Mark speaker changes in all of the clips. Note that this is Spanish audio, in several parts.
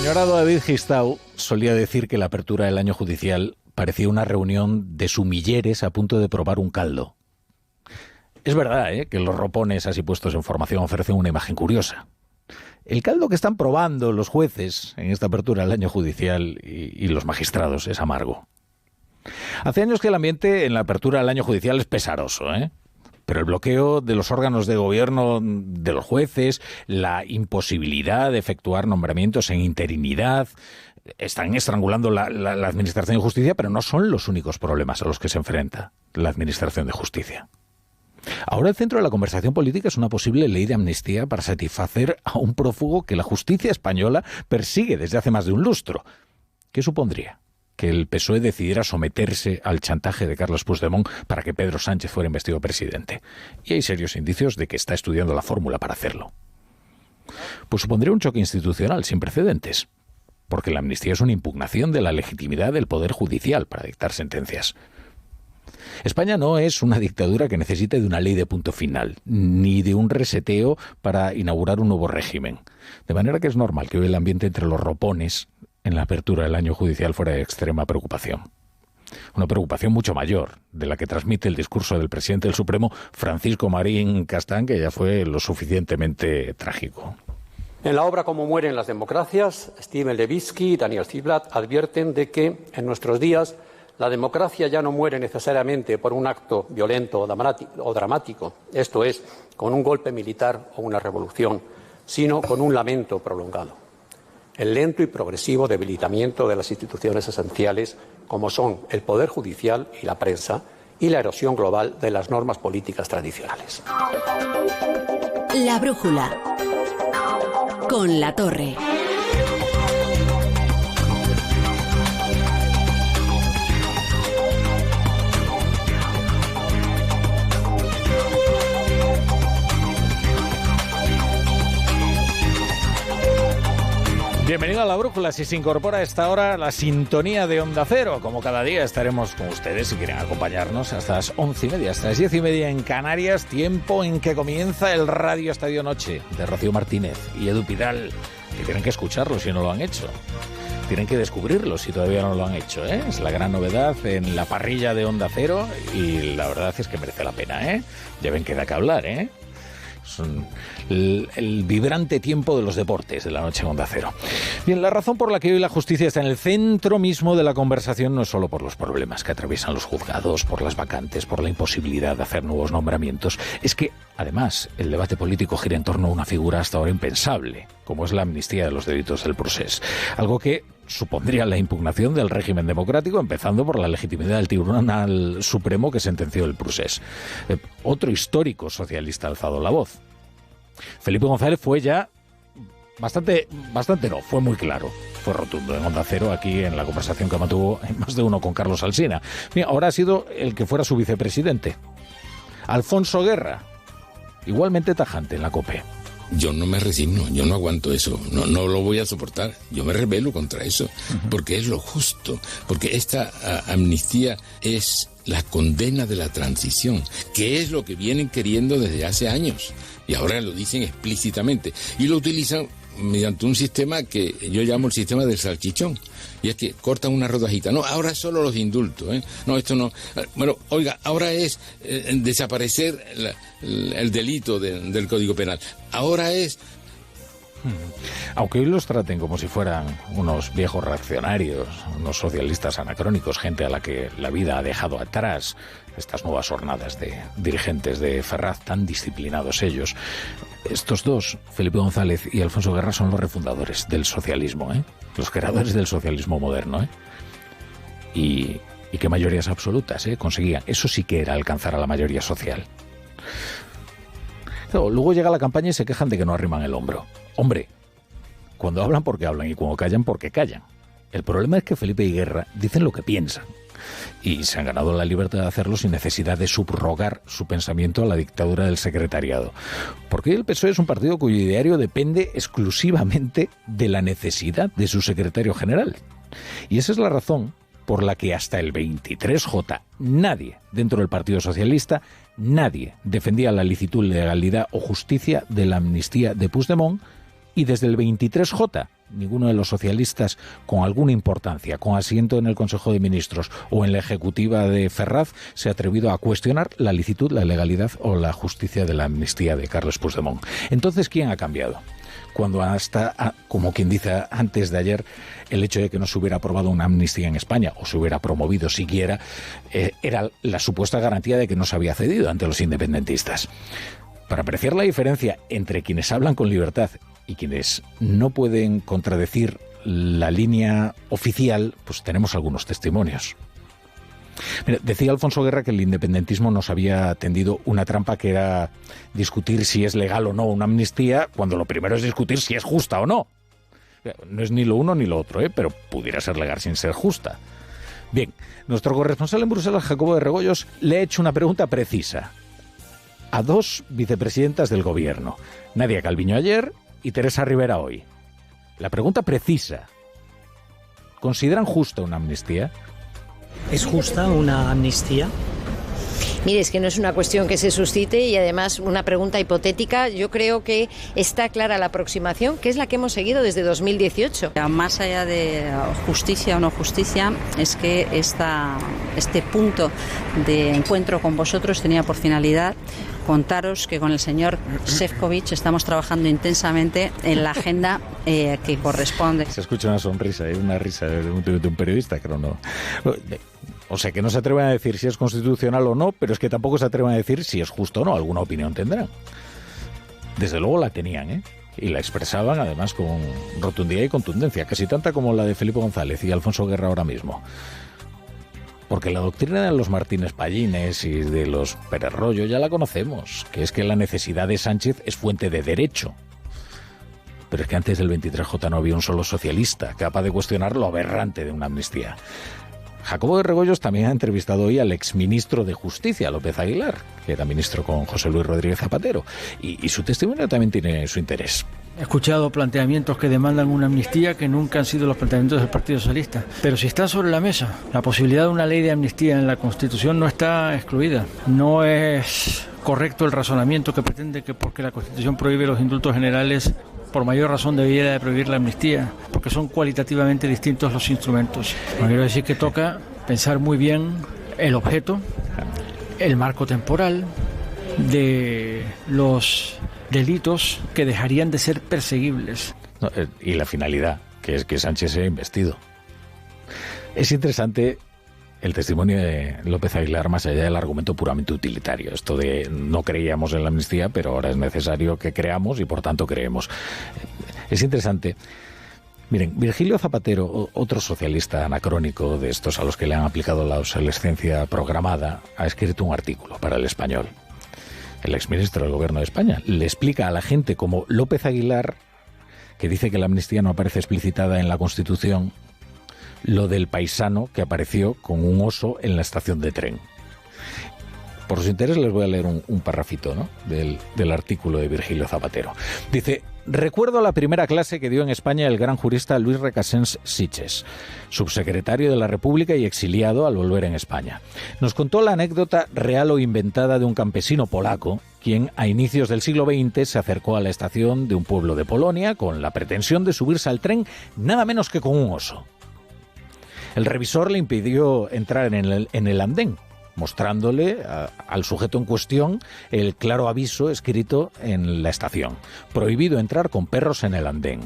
Speaker 1: señor David Gistau solía decir que la apertura del año judicial parecía una reunión de sumilleres a punto de probar un caldo. Es verdad, que los ropones así puestos en formación ofrecen una imagen curiosa. El caldo que están probando los jueces en esta apertura del año judicial y los magistrados es amargo. Hace años que el ambiente en la apertura del año judicial es pesaroso, pero el bloqueo de los órganos de gobierno de los jueces, la imposibilidad de efectuar nombramientos en interinidad, están estrangulando la Administración de Justicia, pero no son los únicos problemas a los que se enfrenta la Administración de Justicia. Ahora el centro de la conversación política es una posible ley de amnistía para satisfacer a un prófugo que la justicia española persigue desde hace más de un lustro. ¿Qué supondría? Que el PSOE decidiera someterse al chantaje de Carles Puigdemont para que Pedro Sánchez fuera investido presidente. Y hay serios indicios de que está estudiando la fórmula para hacerlo. Pues supondría un choque institucional sin precedentes, porque la amnistía es una impugnación de la legitimidad del Poder Judicial para dictar sentencias. España no es una dictadura que necesite de una ley de punto final, ni de un reseteo para inaugurar un nuevo régimen. De manera que es normal que hoy el ambiente entre los ropones en la apertura del año judicial fuera de extrema preocupación. Una preocupación mucho mayor de la que transmite el discurso del presidente del Supremo, Francisco Marín Castán, que ya fue lo suficientemente trágico.
Speaker 2: En la obra Cómo mueren las democracias, Steven Levitsky y Daniel Ziblatt advierten de que en nuestros días la democracia ya no muere necesariamente por un acto violento o dramático, esto es, con un golpe militar o una revolución, sino con un lamento prolongado. El lento y progresivo debilitamiento de las instituciones esenciales, como son el Poder Judicial y la prensa, y la erosión global de las normas políticas tradicionales.
Speaker 3: La brújula con La Torre.
Speaker 1: Bienvenido a La Brújula. Si se incorpora a esta hora la sintonía de Onda Cero. Como cada día estaremos con ustedes si quieren acompañarnos hasta las 11:30, hasta las 10:30 en Canarias, tiempo en que comienza el Radio Estadio Noche de Rocío Martínez y Edu Pidal, que tienen que escucharlo si no lo han hecho. Tienen que descubrirlo si todavía no lo han hecho, Es la gran novedad en la parrilla de Onda Cero y la verdad es que merece la pena, Ya ven que da que hablar, Son el vibrante tiempo de los deportes de la noche en Onda Cero. Bien, la razón por la que hoy la justicia está en el centro mismo de la conversación no es solo por los problemas que atraviesan los juzgados, por las vacantes, por la imposibilidad de hacer nuevos nombramientos. Es que, además, el debate político gira en torno a una figura hasta ahora impensable, como es la amnistía de los delitos del procés. Algo que supondría la impugnación del régimen democrático, empezando por la legitimidad del Tribunal Supremo que sentenció el procés. Otro histórico socialista ha alzado la voz. Felipe González fue ya fue muy claro, fue rotundo en Onda Cero, aquí en la conversación que mantuvo en Más de Uno con Carlos Alsina. Mira, ahora ha sido el que fuera su vicepresidente, Alfonso Guerra, igualmente tajante en la COPE.
Speaker 4: Yo no me resigno, yo no aguanto eso, no lo voy a soportar, yo me rebelo contra eso, porque es lo justo, porque esta amnistía es la condena de la transición, que es lo que vienen queriendo desde hace años, y ahora lo dicen explícitamente, y lo utilizan mediante un sistema que yo llamo el sistema del salchichón, y es que cortan una rodajita. No, ahora es solo los indultos, No, esto no. Bueno, oiga, ahora es desaparecer el delito del Código Penal. Ahora es...
Speaker 1: Aunque hoy los traten como si fueran unos viejos reaccionarios, unos socialistas anacrónicos, gente a la que la vida ha dejado atrás, estas nuevas hornadas de dirigentes de Ferraz, tan disciplinados ellos. Estos dos, Felipe González y Alfonso Guerra, son los refundadores del socialismo, los creadores del socialismo moderno. Y qué mayorías absolutas conseguían. Eso sí que era alcanzar a la mayoría social. Claro, luego llega la campaña y se quejan de que no arriman el hombro. Hombre, cuando hablan porque hablan y cuando callan porque callan. El problema es que Felipe y Guerra dicen lo que piensan y se han ganado la libertad de hacerlo sin necesidad de subrogar su pensamiento a la dictadura del secretariado. Porque el PSOE es un partido cuyo ideario depende exclusivamente de la necesidad de su secretario general. Y esa es la razón por la que hasta el 23J nadie dentro del Partido Socialista, nadie defendía la licitud, legalidad o justicia de la amnistía de Puigdemont, Y desde el 23J, ninguno de los socialistas con alguna importancia, con asiento en el Consejo de Ministros o en la ejecutiva de Ferraz, se ha atrevido a cuestionar la licitud, la legalidad o la justicia de la amnistía de Carles Puigdemont. Entonces, ¿quién ha cambiado? Cuando hasta, como quien dice antes de ayer, el hecho de que no se hubiera aprobado una amnistía en España o se hubiera promovido siquiera, era la supuesta garantía de que no se había cedido ante los independentistas. Para apreciar la diferencia entre quienes hablan con libertad y quienes no pueden contradecir la línea oficial, pues tenemos algunos testimonios. Mira, decía Alfonso Guerra que el independentismo nos había tendido una trampa que era discutir si es legal o no una amnistía, cuando lo primero es discutir si es justa o no. No es ni lo uno ni lo otro, pero pudiera ser legal sin ser justa. Bien, nuestro corresponsal en Bruselas, Jacobo de Regoyos, le ha hecho una pregunta precisa a dos vicepresidentas del gobierno, Nadia Calviño ayer y Teresa Rivera hoy. La pregunta precisa: ¿consideran justa una amnistía?
Speaker 5: ¿Es justa una amnistía?
Speaker 6: Mire, es que no es una cuestión que se suscite y además una pregunta hipotética. Yo creo que está clara la aproximación, que es la que hemos seguido desde 2018.
Speaker 7: Más allá de justicia o no justicia, es que este punto de encuentro con vosotros tenía por finalidad contaros que con el señor Šefčovič estamos trabajando intensamente en la agenda que corresponde.
Speaker 1: Se escucha una sonrisa, una risa de un periodista, creo, ¿no? O sea, que no se atreven a decir si es constitucional o no, pero es que tampoco se atreven a decir si es justo o no. Alguna opinión tendrán. Desde luego la tenían, y la expresaban además con rotundidad y contundencia, casi tanta como la de Felipe González y Alfonso Guerra ahora mismo. Porque la doctrina de los Martínez Pallines y de los Pérez Royo ya la conocemos, que es que la necesidad de Sánchez es fuente de derecho. Pero es que antes del 23J no había un solo socialista capaz de cuestionar lo aberrante de una amnistía. Jacobo de Regoyos también ha entrevistado hoy al exministro de Justicia, López Aguilar, que era ministro con José Luis Rodríguez Zapatero, y su testimonio también tiene su interés.
Speaker 5: He escuchado planteamientos que demandan una amnistía que nunca han sido los planteamientos del Partido Socialista. Pero si está sobre la mesa, la posibilidad de una ley de amnistía en la Constitución no está excluida. No es correcto el razonamiento que pretende que porque la Constitución prohíbe los indultos generales, por mayor razón debiera de prohibir la amnistía, porque son cualitativamente distintos los instrumentos. Quiero decir que toca pensar muy bien el objeto, el marco temporal de los delitos que dejarían de ser perseguibles.
Speaker 1: Y la finalidad, que es que Sánchez sea investido. Es interesante el testimonio de López Aguilar más allá del argumento puramente utilitario. Esto de no creíamos en la amnistía, pero ahora es necesario que creamos y por tanto creemos. Es interesante. Miren, Virgilio Zapatero, otro socialista anacrónico de estos a los que le han aplicado la obsolescencia programada, ha escrito un artículo para El Español. El exministro del Gobierno de España le explica a la gente cómo López Aguilar, que dice que la amnistía no aparece explicitada en la Constitución, lo del paisano que apareció con un oso en la estación de tren. Por su interés les voy a leer un parrafito, ¿no?, del artículo de Virgilio Zapatero. Dice: recuerdo la primera clase que dio en España el gran jurista Luis Recasens Sitges, subsecretario de la República y exiliado al volver en España. Nos contó la anécdota real o inventada de un campesino polaco, quien a inicios del siglo XX se acercó a la estación de un pueblo de Polonia con la pretensión de subirse al tren nada menos que con un oso. El revisor le impidió entrar en el andén, mostrándole al sujeto en cuestión el claro aviso escrito en la estación: prohibido entrar con perros en el andén.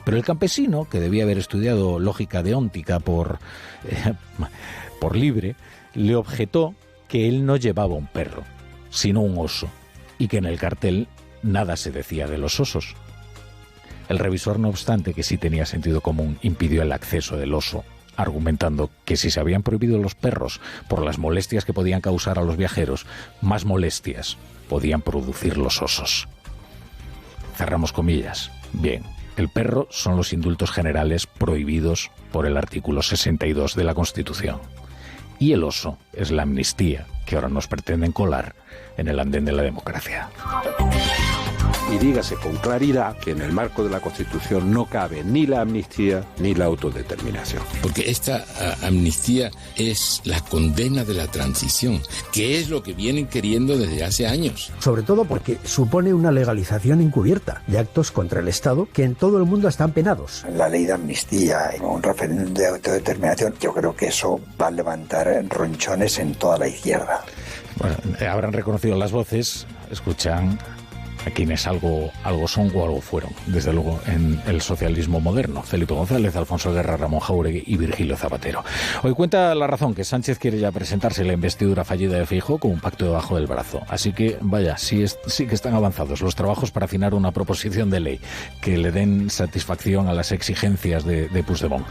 Speaker 1: Pero el campesino, que debía haber estudiado lógica deóntica por libre, le objetó que él no llevaba un perro, sino un oso, y que en el cartel nada se decía de los osos. El revisor, no obstante, que sí tenía sentido común, impidió el acceso del oso, argumentando que si se habían prohibido los perros por las molestias que podían causar a los viajeros, más molestias podían producir los osos. Cerramos comillas. Bien, el perro son los indultos generales prohibidos por el artículo 62 de la Constitución. Y el oso es la amnistía que ahora nos pretenden colar en el andén de la democracia.
Speaker 8: y dígase con claridad que en el marco de la Constitución no cabe ni la amnistía ni la autodeterminación.
Speaker 4: Porque esta amnistía es la condena de la transición, que es lo que vienen queriendo desde hace años.
Speaker 9: Sobre todo porque supone una legalización encubierta de actos contra el Estado que en todo el mundo están penados.
Speaker 10: La ley de amnistía y un referéndum de autodeterminación, yo creo que eso va a levantar ronchones en toda la izquierda.
Speaker 1: Bueno, habrán reconocido las voces, escuchan a quienes algo son o algo fueron, desde luego, en el socialismo moderno. Felipe González, Alfonso Guerra, Ramón Jáuregui y Virgilio Zapatero. Hoy cuenta La Razón que Sánchez quiere ya presentarse la investidura fallida de Feijóo con un pacto debajo del brazo. Así que, vaya, sí que están avanzados los trabajos para afinar una proposición de ley que le den satisfacción a las exigencias de Puigdemont.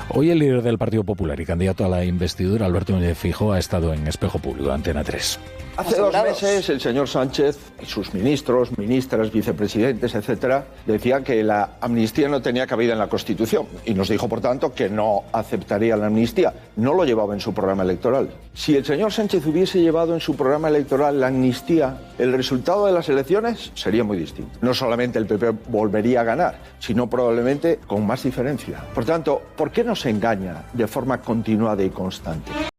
Speaker 1: Hoy el líder del Partido Popular y candidato a la investidura, Alberto Núñez Feijóo, ha estado en Espejo Público, Antena 3.
Speaker 11: Hace 2 meses el señor Sánchez y sus ministros, ministras, vicepresidentes, etcétera, decían que la amnistía no tenía cabida en la Constitución y nos dijo, por tanto, que no aceptaría la amnistía. No lo llevaba en su programa electoral. Si el señor Sánchez hubiese llevado en su programa electoral la amnistía, el resultado de las elecciones sería muy distinto. No solamente el PP volvería a ganar, sino probablemente con más diferencia. Por tanto, ¿por qué nos engaña de forma continuada y constante?